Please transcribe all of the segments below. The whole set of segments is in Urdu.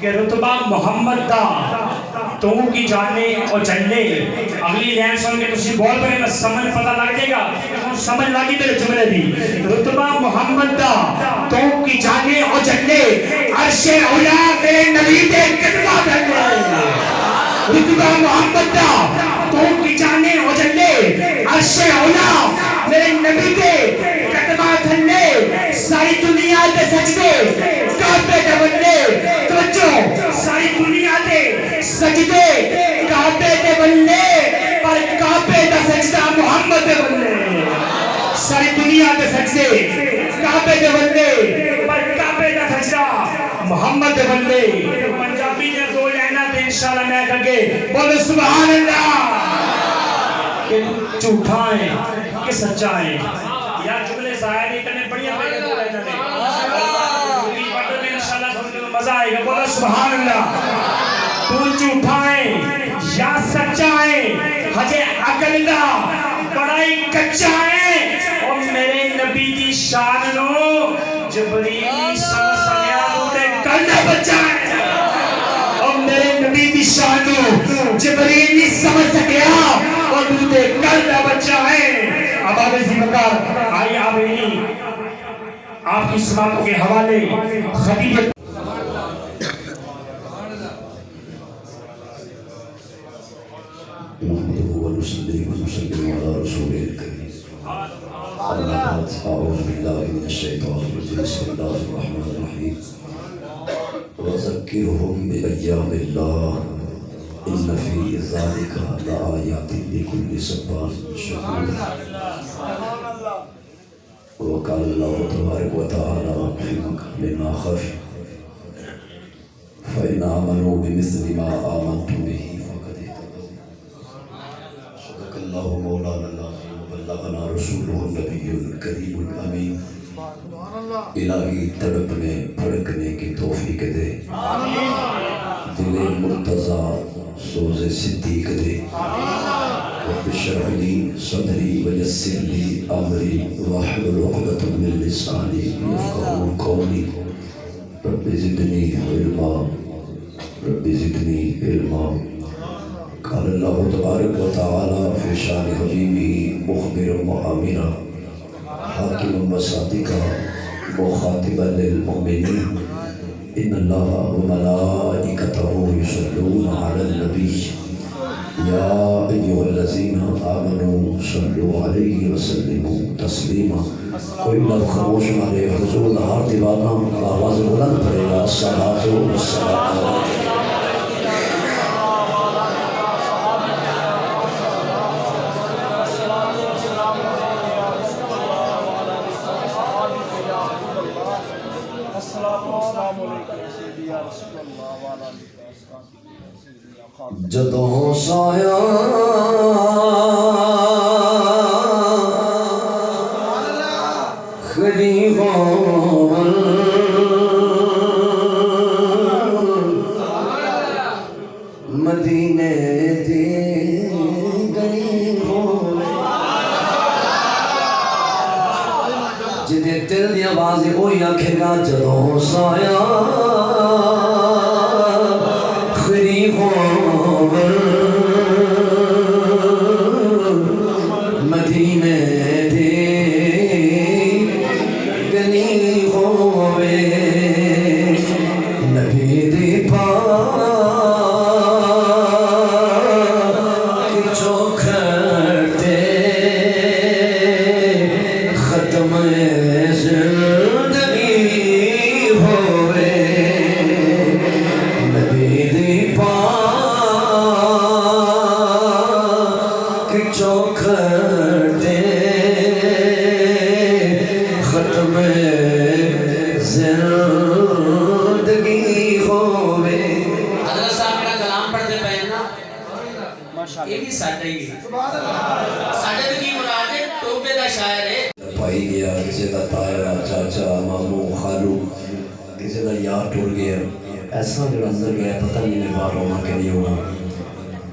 کہ رتبہ محمد دا تو کی جانے اور جننے. اگلی لائن سن کے تسی بول پڑے نا سمجھ پتہ لگ جائے گا. سمجھ لگی میرے جملے دی. رتبہ محمد دا تو کی جانے اور جننے عرش اولا میرے نبی دے قدمہ دھنے. رتبہ محمد دا تو کی جانے اور جننے عرش اولا میرے نبی دے قدمہ دھنے. ساری دنیا دے سجدے کعبے دے بننے. توجہ ساری دنیا دے سجدے کعبے دے بننے پر کعبے دا سجدہ محمد دے بننے. ساری دنیا دے سجدے کعبے دے بننے پر کعبے دا سجدہ محمد دے بننے. پنجابی نے دو لائنہ دے انشاءاللہ میں کہے بولے سبحان اللہ. کہ جھوٹا ہے کہ سچا ہے. یا جملے ظاہر نہیں کرنے بڑھیا پہلے دو لائنہ دے مزہ آئے گا. بولا سبحان اللہ. تو جھوٹا ہے یا سچا ہے حجے عقل دا بڑائی کچا ہے. اور میرے نبی دی شان نو جبریل نہیں سمجھ سکیا تے کلنا بچا ہے. اور میرے نبی دی شان نو جبریل نہیں سمجھ سکیا اور تے کلنا بچا ہے. اب آگے زیبکار آئی آپ نہیں آپ کی سباب کے حوالے خدیجہ ونسلم على رسوله الكريم. أعوذ بالله من الشيطان الرجيم. بسم الله الرحمن الرحيم. وذكرهم بأيام الله إن في ذلك لآيات لكل صبار شكور. وقال الله تبارك وتعالى في مقام آخر فإن آمنوا بمثل ما آمنتم به اللہ مولانا العظیم وبلغنا رسولہ النبی الکریم الامین. الہی تڑپنے پھڑکنے کی توفیق دے. دل مرتضی سوز صدیق دے. رب اشرح لی صدری ویسر لی امری واحلل عقدۃ من لسانی یفقهوا قولی. رب زدنی علما رب زدنی علما. قال اللہ تبارک و تعالی فی شان حبیبی مخبرا وآمرا حاکما وصادقا مخاطبا للمؤمنین. ان اللہ وملائکتہ یصلون علی النبی یا ایھا الذین آمنوا صلوا علیہ وسلموا تسلیما. کوئی لفظ خاموش مارے حضور ہر دیوانہ آواز بلند پڑے گا. الصلاۃ والسلام جدوں سایہ غریباں مدینے دی غریباں جدے دل دی آواز وہی آکھے گا جدوں سایہ مدینے دے گنی ہوئے نبی دی پاک چوکھٹے ختم زندگی ہوئے نبی دی پاک چوکھٹے ختم زندگی ہوئے. حضرت صاحب میرا کلام پڑھتے پہے نا یہ بھی ساڑھے ہی ساڑھے تو کی مراد ہے ٹوپے دا شاعر ہے. پائی گیا کسی دا تایا چاچا ماموں خالو کسی دا یار ٹوڑ گیا. ایسا جو اندر گیا پتہ نہیں بار ہونا کہ نہیں ہونا.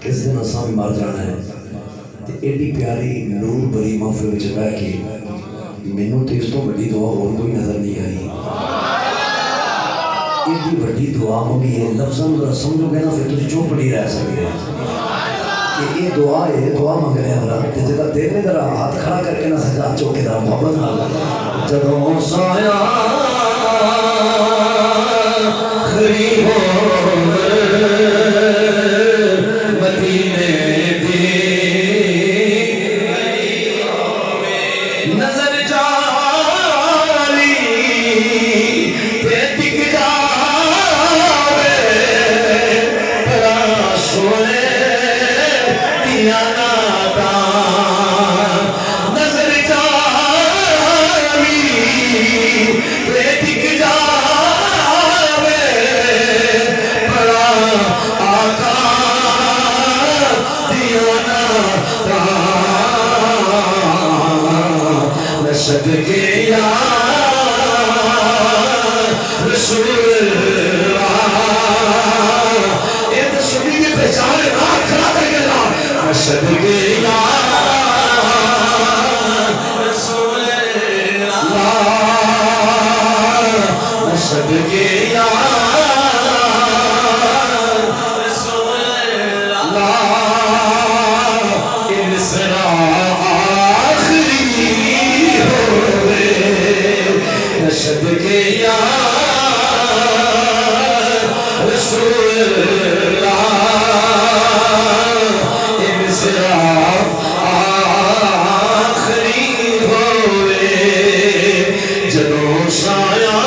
کس دن اساں بھی مر جانا ہے. ایڈی پیاری نور بری محفل وچ بیٹھ کے مینوں تے اس تو بڑی دعا اور کوئی نظر نہیں آئی. ایڈی وڈی دعا منگی ہے، لفظاں ذرا سمجھو گے نا پھر تسی چپ نہیں رہ سکتے کہ یہ دعا ہے، دعا منگ رہے ہیں ذرا تے جگہ دل میں ذرا ہاتھ کھڑا کر کے نا سجا چوکے ذرا محبت نال جدوں سایہ آخری ہو مدینے دی نظر جاری تے ٹک جاوے بڑا سونے دیا ناتا نظر جاری تے ٹک جاوے بڑا آقا دیا ناتا نشد کے یا رسول اللہ یہ تو سنی کی پہچان راہ کھڑا کر کے لا نشد کے یا رسول اللہ نشد کے یا رسول اللہ ان سرا نشد کے یا رسول اللہ ان صراف آخری ہوئے جدوں سایہ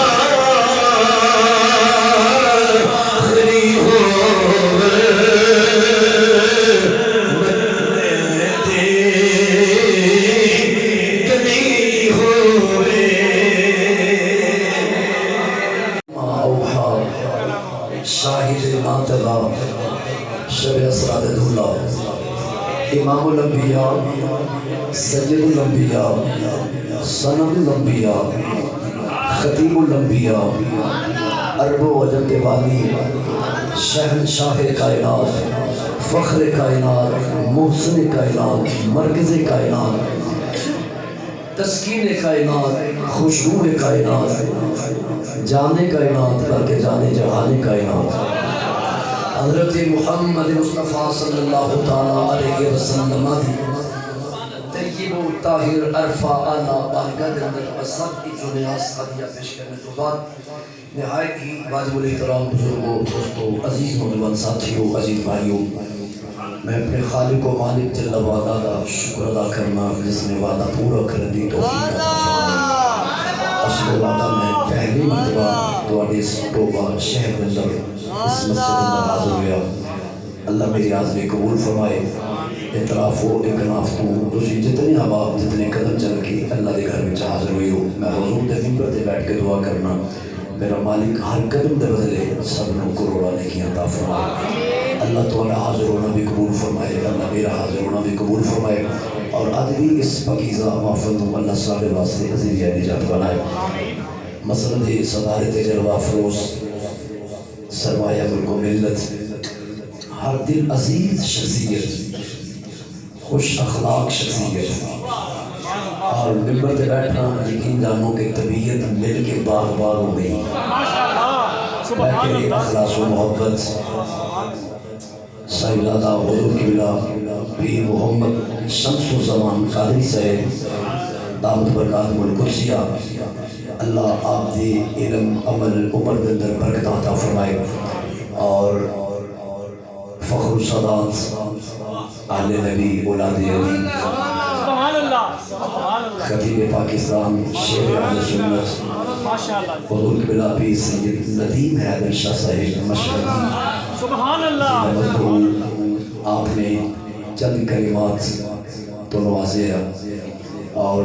آخری ہوئے مدنے دے گلی ہوئے شاہد ناطقہ شب اسرات دھولا امام الانبیاء سید الانبیاء سند الانبیاء خطیب الانبیاء عرب و عجم کے والی شہنشاہ کائنات فخر کائنات محسن کائنات مرکز کائنات تسکین کائنات خوشبو کائنات جانے کائنات بلکہ جانے جہانے کائنات حضرت محمد مصطفیٰ صلی اللہ تعالیٰ علیہ وسلم طیب و طاہر عرفہ آلہ بارگاہ دے اندر وسط کی جنیاس قدیہ پیش کرنے تو بعد نہایت ہی واجب الاحترام بزرگوں دوستوں عزیز نوجوان ساتھیوں عزیز بھائیوں میں اپنے خالق و مالک جل وعلا کا شکر ادا کرنا جس نے وعدہ پورا کر دی توفیق عطا فرمائی اصل وعدہ میں پہلی مرتبہ دوڑی اس ٹوبہ شہر اندر اس مسجد اندر حاضر ہوا اللہ میری حاضری قبول فرمائے اعتراف و اقناف تو دوسری جتنی حباب جتنے قدم چل کے اللہ دے گھر میں حاضر ہوئی ہو میں حضور دے منبر تے بیٹھ کے دعا کرنا میرا مالک ہر قدم دے بدلے سب نے کروڑا نیکیاں عطا فرمائے اللہ تعالی حاضر ہونا بھی قبول فرمائے اللہ میرا حاضر ہونا بھی قبول فرمائے اور ادبی اس پاکیزہ محفل کو اللہ صاحب واسطے عزیز یا نجات بنائے مسند صدارت جلوہ فروز سرمایہ ملک و ملت ہر دل عزیز شخصیت خوش اخلاق شخصیت اور ممبر پہ بیٹھنا یقین جانو کہ طبیعت مل کے باغ باغ ہو گئی بیٹھے اخلاص و محبت سیدہ حضور قبلہ پیر محمد شمس الزمان قادری صاحب دامت برکات القدسیہ اللہ آپ دی علم عمل عمر کے اندر برکت عطا فرمائے اور فخر السادات آل نبی اولاد علی خطیب پاکستان شیر اہل سنت حضور قبلہ پیر سید ندیم حیدر شاہ صاحب مشرقی مذکور آپ نے چند کلمات تو نوازیا اور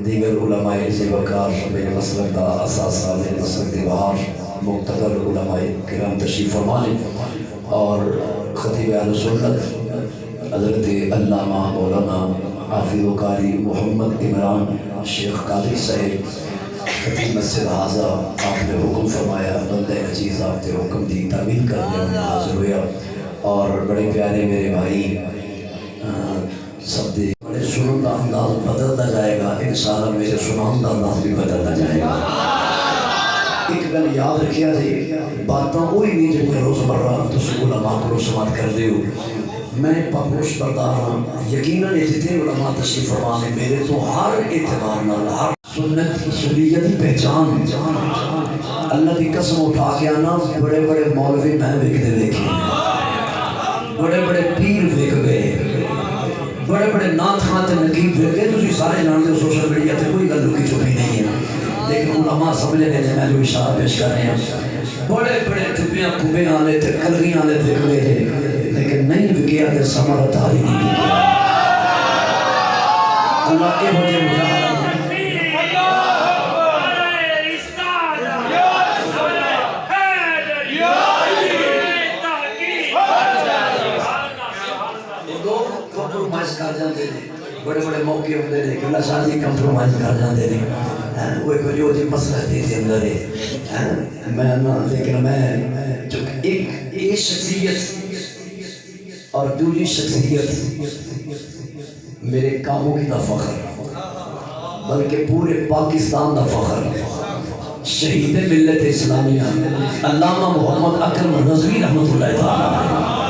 دیگر علماء زیبکار میرے مسلک دا اساسہ میرے مسلک دی بہار مقتدر علماء کرام تشریف فرمانے اور خطیب اہل سنت حضرت علامہ مولانا حافظ و قاری محمد عمران شیخ قادری صاحب خطیب مسجد حاضر آپ نے حکم فرمایا بندہ عزیز آپ نے حکم دی تعمیل کرنے میں حاضر ہوا اور بڑے پیارے میرے بھائی سب دے بڑے سنن دا انداز بدلتا جائے گا انشاءاللہ میرے سنان دا انداز بھی بدلتا جائے گا ایک گل یاد رکھیا جی باتاں وہی نہیں جو روزمرہ تسی علماء کو سماعت کر دے ہو میں پاپوش بردار ہوں یقیناً جتنے علماء تشریف فرما نے میرے تو ہر اعتبار نال ہر سنت سنیت کی پہچان اللہ کی قسم اٹھا کے آنا بڑے بڑے مولوی میں ویکھتے دیکھے بڑے بڑے پیر ویکھ گئے بڑے بڑے نعت خواں تے نقیب ویکھ گئے تسی سارے جانتے ہو سوشل میڈیا تے کوئی گل لکی چھپی نہیں ہے لیکن علماء سمجھے نے میں جو اشارہ پیش کر رہے ہیں بڑے بڑے چپیاں کھبے آنے تے کلگیاں آنے ویکھ گئے لیکن نہیں وکیا کہ سمر تاری نہیں اللہ کے وجہ مجاہدہ کر جاندے نے بڑے بڑے موقع ہوندے نے کہ اللہ شادی کمپرومائز کر جاندے نے وہ ایک جو جی مسئلہ دے اندر ہے میں نہ لیکن میں ایک شخصیت اور دوسری شخصیت میرے کاموں کی نہ فخر بلکہ پورے پاکستان کا فخر شہید ملت اسلامیہ علامہ محمد اکرم رضوی رحمۃ اللہ تعالیٰ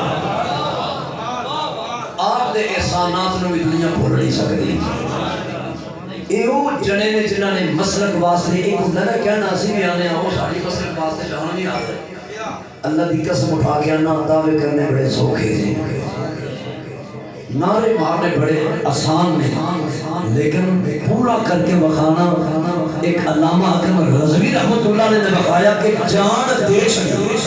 آپ دے احسانات نے بھی دنیا بھول نہیں سکتی ایہو جنے نے جنہاں نے مسلک واسطے ایک ہوندا نا کہنا اسی بھی آنے آؤ ساری مسلک واسطے جانا نہیں آتا اللہ دی قسم اٹھا کے آنا دعوے کرنے بڑے سوکھے تھے نعرے مارنے بڑے آسان میں لیکن پورا کر کے بخانا ایک علامہ اکرم رضوی رحمۃ اللہ نے بخایا کہ جان دے چھڑی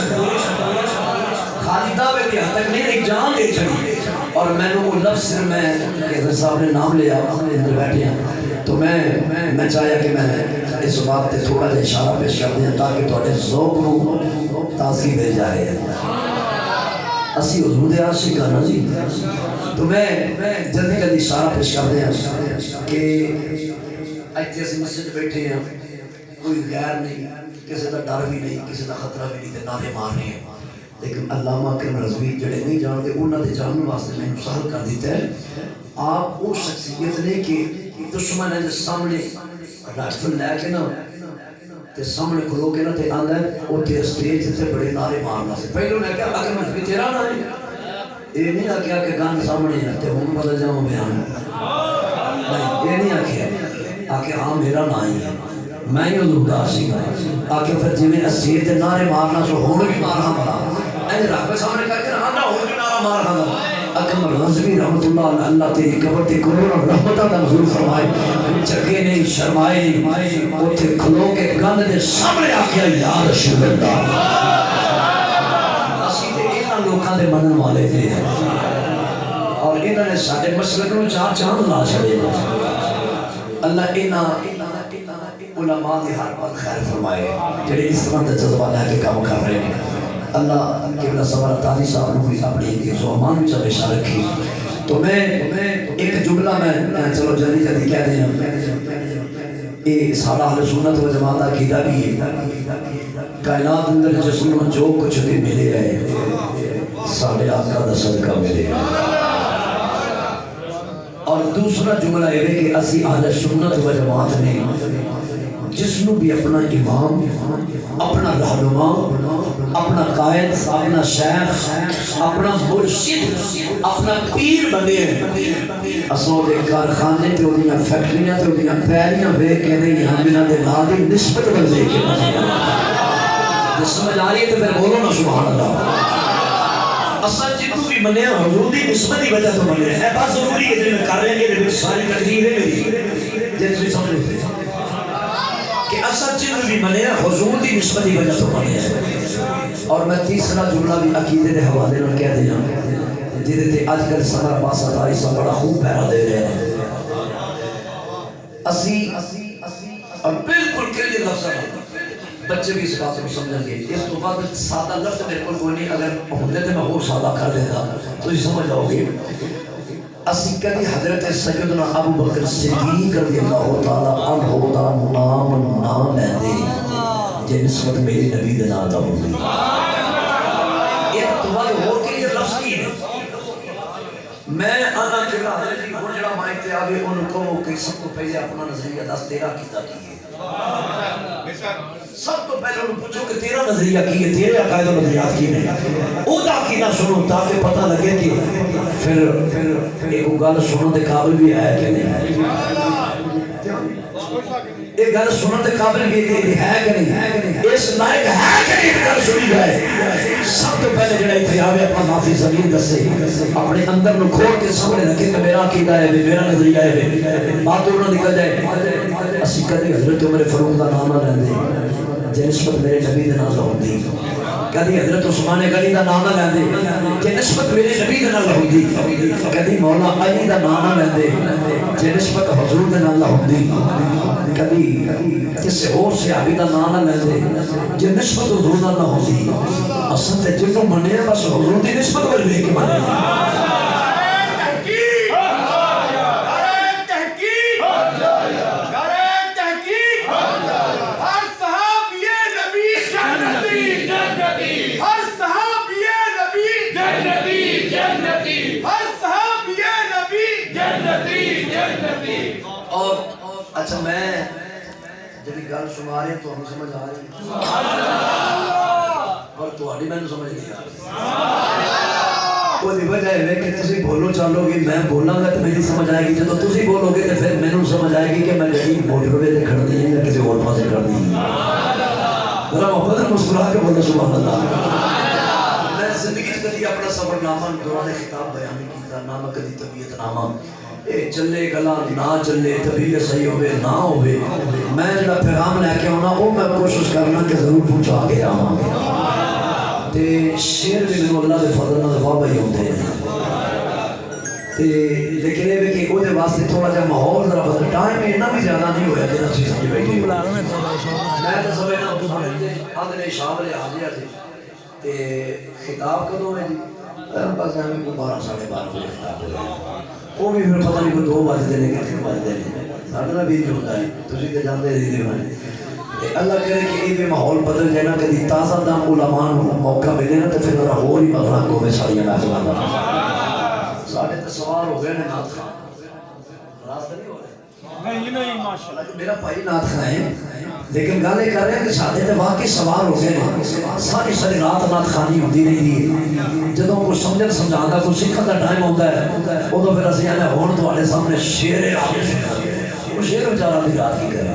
خالی دعوے کی حد تک نہیں ایک جان دے چھڑی اور میں نے وہ لفظ میں کہ صاحب نے نام لیا اپنے اندر بیٹھے ہیں تو میں چاہیا کہ میں اس بات تے تھوڑا جا اشارہ پیش کر دیا تاکہ تھوڑے ذوق کو تازگی مل جائے اسی حضور دے عاشق نا جی تو میں جلدی جلدی اشارہ پیش کر دیا کہ ایتھے اسی مسجد بیٹھے ہیں کوئی غیر نہیں کسی کا ڈر بھی نہیں کسی کا خطرہ بھی نہیں تے نعرے مارنے ہیں لیکن علامہ اکرم رضوی جڑے نہیں جانتے انہوں نے جاننے واسطے میں سہل کر دیتا ہے آپ وہ شخصیت نے کہ دشمن ہے سامنے رائفل لے کے نا تے سامنے کھلو کے نا تے آندہ ہے وہ تے اسٹیج سے بڑے نعرے مارنا سے پہلو نے کہا اکرم رضوی تیرا نہ ہے یہ نہیں آکیا کہ گان سامنے ہے تے ہوں بدل جاؤں بیان نہیں یہ نہیں آکیا آکے ہاں میرا نہ ہی ہے میں ہی حضور دا عاشق ہوں آکے پھر جویں اسٹیج تے نعرے مارنا سو ہون بھی مارنا پڑا ایسے رائفل سامنے کر کے آندہ ہون بھی نعرہ مارنا اکرم رضوی رحمت اللہ اللہ تیری قبر تے قرون اور رحمتہ دا نزول فرمائے چکے نہیں شرمائے اوتھے کھلو کے گند دے سامنے آکیا یا رسول اللہ اسی تے انہاں لوکاں دے منن والے تھے اور انہاں نے ساڈے مسلک نوں چار چاند لا چھڑے اللہ انہاں علماء دی ہر بات خیر فرمائے جڑے اس طرح دا جذبہ لے کے کام کر رہے ہیں اللہ قبلہ سوارہ تازی صاحب نے بھی اپنی زمان بھی چلے رکھی تو میں ایک جملہ میں چلو جلدی جلدی کہہ دیں یہ سارا اہل سنت و جماعت عقیدہ بھی ہے کائنات اندر جسم میں جو کچھ بھی ملے ہے سارے آقا دا صدقہ ملے اور دوسرا جملہ یہ ہے کہ اسی اہل سنت و جماعت نے جس نو بھی اپنا امام اپنا رہنما اپنا قائد اپنا شیخ اپنا مرشد اپنا پیر بنے اسوں دے کارخانے تے اودیاں فیکٹریاں تے اودیاں پیریاں ویکھ کے نہیں ہم انہاں دے نال دی نسبت بندے کے جس سمجھ آ رہی ہے تو پھر بولو نا سبحان اللہ اصل جتوں بھی بنے حضور دی نسبت کی وجہ تو بنے ہے بات ضروری ہے جو میں کر رہے ہیں کہ ساری تقریر ہے میری جن سے سمجھو کہ اصل جن بھی بنے حضور دی نسبت کی وجہ تو بنے اور میں تیسرا جملہ بھی عقیدے دے حوالے نال کہہ دیا جہدے تے اج کل سمر پاسا تاری سب بڑا خوب پہرا دے رہے ہیں اسی اور بالکل کلیئر لفظ بچے بھی اس بات کو سمجھیں گے اس تو بعد سادہ لفظ میرے کو کوئی نہیں اگر ہوندے تے میں اور سادہ کر دیتا تو یہ سمجھ جاؤ گے اسی کدی حضرت سیدنا ابو بکر صدیق رضی اللہ تعالی عنہ دا نام لیندے جے نسبت میری نبی دے نام دا ہوندی یہ تو بعد اور کے یہ لفظ کی ہے میں آنا کہ حضرت جی ہن جڑا مائک تے آوے ان کو کہ سب کو پہلے اپنا نظریہ دس تیرا کیتا کی ہے سب تو پہلے انہوں پوچھو کہ تیرا نظریہ کی ہے، تیرے عقائد و نظریات کی نہیں، او دا عقیدہ سنو تاکہ پتہ لگے کہ پھر ایک گل سنو دے قابل بھی ہے کہ نہیں ہے، ایک گل سنن دے قابل بھی ہے کہ نہیں، اس لائق ہے کہ نہیں گل سنی جائے۔ سب تو پہلے جڑا اتنے آوے اپنا معافی زمین دسے، اپنے اندر نو کھول کے سامنے رکھے کہ میرا عقیدہ ہے، میرا نظریہ ہے، بات نہ نکل جائے اسی کدی حضرت عمر فاروق دا نام نہ لیندے جے نسبت میرے نبی دے نال ہوندی، کدی حضرت عثمان غنی دا نام نہ لیندے جے نسبت میرے نبی دے نال ہوندی، کدی مولا علی دا نام نہ لیندے جے نسبت حضور دے نال ہوندی، کدی کسی اور صحابی دا نام نہ لیندے جے نسبت حضور نال نہ ہوندی، اصل تے جنوں منیا بس حضور دی نسبت ول ویکھ کے منیا۔ اور اچھا میں جب گل سنا رہی تو ہمیں سمجھ آ رہی اور تھوڑی میں سمجھ نہیں آ رہی، وہ وجہ ہے کہ تسی بولو چالو گے، میں بولاں گا تو میری سمجھ آئے گی، جب تسی بولو گے تو پھر میں سمجھ آئے گی کہ میں گاڑی موٹر وے تے کھڑنی ہے یا کسی اور پاسے کھڑنی ہے۔ ذرا محبت مسکرا کے بولو سبحان اللہ۔ میں زندگی کبھی اپنا سفر نامہ دوران خطاب بیان نہیں کیتا، نامہ کبھی طبیعت نامہ اے چلے گلا نہ چلے، طبیعت صحیح ہوئے نہ ہوئے، میں جڑا پیغام لے کے ہونا وہ میں کوشش کرنا کہ ضرور پہنچا کے آواں تے شیر بھی میں اللہ دے فضل نال واہ ہی ہوندے ہیں تے لیکن یہ کہ وہ دے واسطے تھوڑا جا ماحول ذرا بدل، ٹائم اتنا بھی زیادہ نہیں ہویا جتنا چیز سمجھ بیٹھی ہو، میں تو سمجھنا آدھے شام لے آ جیا تے خطاب کدوں ہے جی بس ہمیں کو 12:30 بجے خطاب ہو جائے، وہ بھی پھر پتہ نہیں کوئی 2 بجے نے کہ 3 بجے نے، ساڈا بھی نہیں ہوتا ہے، تسی تے جاندے رہندے ہو۔ اللہ کرے کہ یہ ماحول بدل جائے نا، کدی تازہ دم علماء کو موقع ملے نا تو پھر ذرا ہور ہی رنگ ہوے ساریاں محفلاں دا۔ ساڈے تے سوال ہو گئے نے نعت خان، راست نہیں ہو رہے نہیں ماشاءاللہ، میرا بھائی نعت خان ہے، لیکن گل یہ کر رہے ہیں کہ ساڈے تے واقعی سوال ہو گئے ہیں، ساری رات نعت خانی ہوندی رہندی ہے، جدوں کوئی سمجھن سمجھان دا کوئی سیکھن دا ٹائم ہوندا ہے ادوں پھر اسی آنے ہن تواڈے سامنے شعر وہ شعر بیچارہ دی رات کی کرے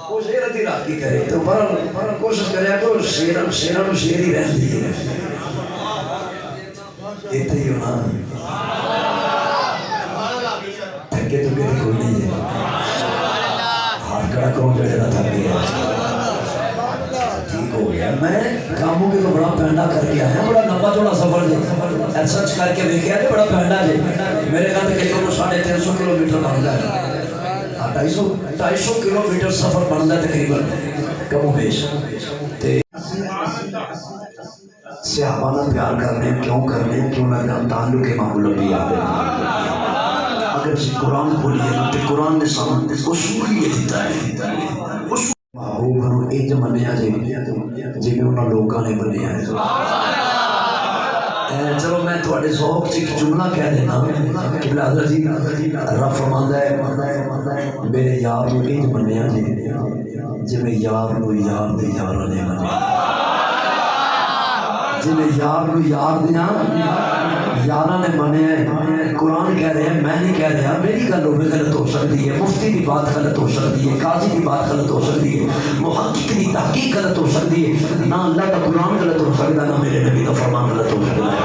وہ شعر ادھی رات کی کرے تو پر کوشش کرے تو شعراں نو شعر ہی رہندی ہے، اتنے ہی ہونا تھکے تو میری کوئی نہیں ہے، ہاتھ کھڑا کروں جڑے نہ تھک گیا ٹھیک ہو گیا۔ میں کاموں کے تو بڑا پینڈا کر کے آیا، بڑا لمبا چوڑا سفر جی سرچ کر کے دیکھا کہ بڑا پینڈا جی میرے خیال کہ 350 کلومیٹر بنتا ہے، 250 کلومیٹر سفر بنتا ہے تقریباً کم و بیش۔ صحابہ نہ پیار کرنے کیوں میں تعلق امام الانبیاء اگر سے قرآن کھولیے تو قرآن نے سامنے اصول یہ دیتا ہے، محبوب انہوں انج منیا جی میں انہوں لوگوں نے منیا ہے۔ چلو میں تھوڑے ذوق سے ایک جملہ کہہ دینا کہ بلا حضرت جی رب فرماندا ہے میرے یار نو انج منیا جی میں یار نو یار دے یاراں نے منیا، جی میں یار نو یار دیاں یاراں نے منیا۔ قرآن کہہ رہے ہیں، میں نہیں کہہ رہا، میری گل ہوئے غلط ہو سکتی ہے، مفتی کی بات غلط ہو سکتی ہے، قاضی کی بات غلط ہو سکتی ہے، محقق کی تحقیق غلط ہو سکتی ہے، نہ اللہ کا قرآن غلط ہو سکتا ہے نہ میرے نبی کا فرمان غلط ہو سکتا ہے۔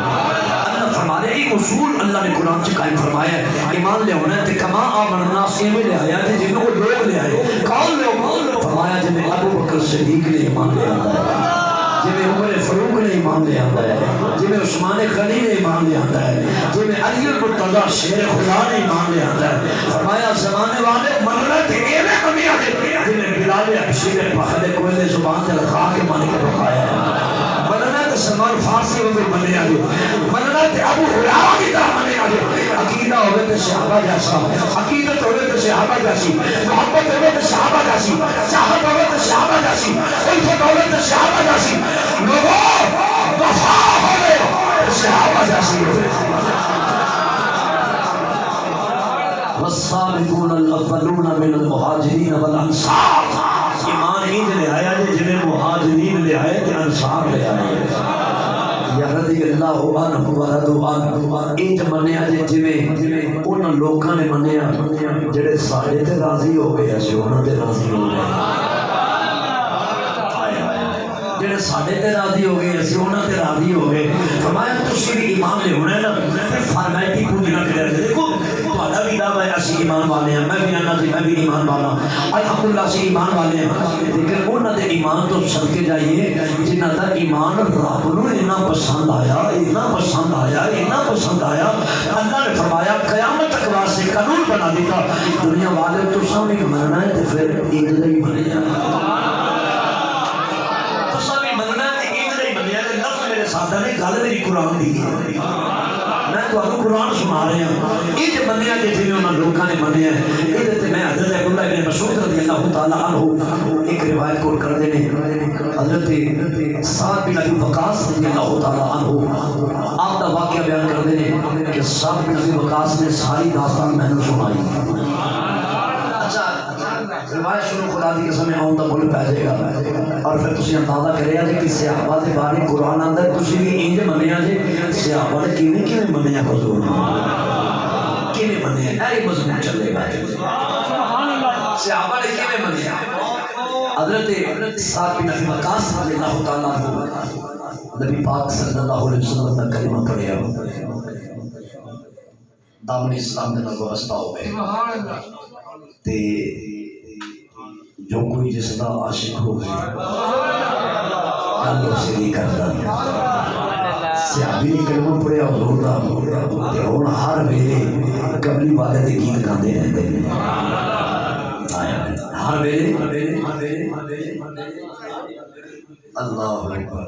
ہمارے ایک اصول اللہ نے قرآن سے قائم فرمایا ہے، ایمان لے ہونا ہے کما آمن الناس میں لے آیا ہے جن کو لوگ لے آئے، کون لوگ فرمایا جن ابو بکر صدیق نے ایمان لے آتا ہے، جنہیں عمر فاروق نے ایمان لے آتا ہے، جنہیں عثمان غنی نے ایمان لے آتا ہے، جنہیں علی المرتضیٰ شیر خدا نے ایمان لے آتا ہے۔ فرمایا زمانے والے منت ایویں کمی آ گئے جنہیں بلال حبشی نے پخلے کوئلے زبان سے لکھا کے مان کے بخایا ہے، منت سلمان فارسی کو بھی منے آگے، منت ابو ہریرہ کی طرح منے آگے۔ عقیدہ ہوئے تو صحابہ جیسا، عقیدت ہوئے تو صحابہ جیسی، محبت ہوئے تو صحابہ جیسی، چاہت ہوئے تو صحابہ جیسی، الفت ہوئے تو صحابہ جیسی، لوگوں وفا ہوئے صحابہ جیسی ہوئے، والسابقون الاولون من المہاجرین والانصار. ایمان ہی لے آیا جی مہاجرین لے آئے تے انصار لے آئے. یا رضی اللہ عنہ ورضوا عنہ. انج منیا جویں انہاں لوکاں نے منیا جڑے ساڈے تے راضی ہو گئے اسی انہاں تے راضی ہو گئے. جڑے ساڈے تے راضی ہو گئے اسی انہاں تے راضی ہو گئے. فرمایا تسی بھی ایمان لے ہونا ہے نا فارمیلٹی پوری نہ کریا کرو. دیکھو تہاڈا بھی دعویٰ ہے اسی ایمان والے ہیں, میں بھی آنا سی میں بھی ایمان والا الحمدللہ اسی ایمان والے ہیں, لیکن انہاں دے ایمان تو صدقے جائیے جنہاں دا ایمان رب نو اتنا پسند آیا اتنا پسند آیا اتنا پسند آیا. اللہ نے فرمایا قیامت تک واسطے قانون بنا دیتا دنیا والے تساں بھی مننا ہے تے پھر عید دا ہی منیا. سادہ نے گل میری قرآن دی میں تو قرآن سنا رہا ہوں. یہ جو منیا کہ جنہیں انہوں لوگوں نے منیا ہے یہ میں حضرت عبداللہ ابن مسعود رضی اللہ تعالیٰ عنہ ایک روایت کو کر دینے حضرت سعد بن ابی وقاص رضی اللہ تعالیٰ عنہ آپ کا واقعہ بیان کر دینے کہ سعد بن ابی وقاص نے ساری داستان میں نے سنائی. اچھا روایت شروع خدا دی قسم آؤں تو بول پہ جائے گا اور پھر تسی اندازہ کرے جی کہ صحابہ دے بارے قرآن اندر تسی بھی انج منیا جی صحابہ نے کیویں منیا حضور کیویں منیا اے مضمون چلے گا. صحابہ نے کیویں منیا. حضرت سعد بن ابی وقاص رضی اللہ تعالیٰ عنہ نبی پاک صلی اللہ علیہ وسلم کا کلمہ پڑھیا دامن اسلام دے نال وابستہ ہو گئے تے جو کوئی جس کا عاشق ہو گئے اللہ سے نہیں کرتا. صحابی نے کلمہ پڑھیا حضور دا تے ہن ہر ویلے قبلی والے دے گیت گاندے رہندے نے. ہر ویلے اللہ اکبر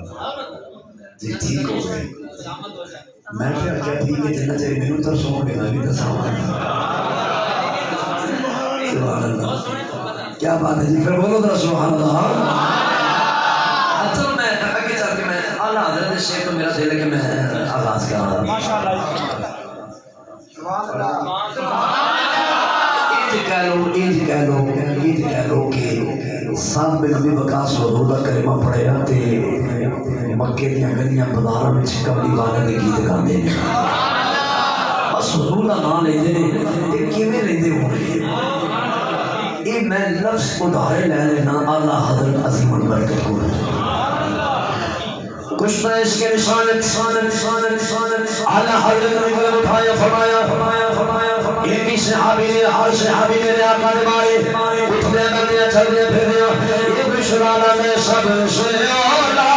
جی ٹھیک ہو گئے. میں کیا ٹھیک ہے جنہ چاہیے مینوں تو سو گئے میں بھی دساں. سبحان اللہ کیا بات ہے جی. پھر بولو ذرا سبحان اللہ. اصل میں آگے چل کے میں اعلیٰ حضرت شیخ تو میرا دل ہے کہ میں آغاز کر رہا ہوں. انج کہہ لو کہ سعد بن ابی وقاص حضور دا کلمہ پڑھیا تے مکے دیاں گلیاں بازاراں وچ قبلی والے دے گیت گاندے نے بس حضور دا نام لیندے نے. تے کیویں لیندے ہون یہ میں لفظ ادھارے لے لینا اعلیٰ حضرت عظیم البرکت کو کچھ نہ اس کے نشان اعلیٰ حضرت نے قلم اٹھایا فرمایا ایک صحابی نے ہر صحابی میرے آقا نے مارے اٹھنے کرنے چلنے پھرنے یہ بشرانا میں سب سے اولا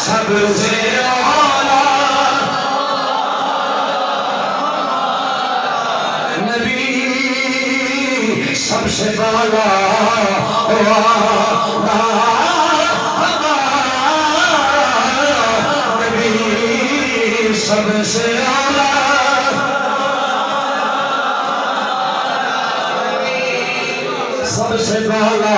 سب سے اعلیٰ نبی سب سے بالا نبی سب سے اعلیٰ سب سے بالا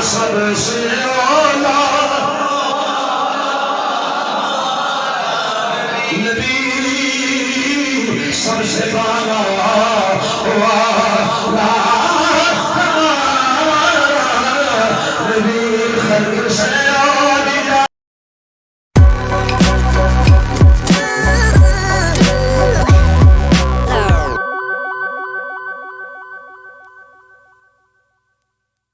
سب سے اولا نبی سب سے بالا نبی خلق سے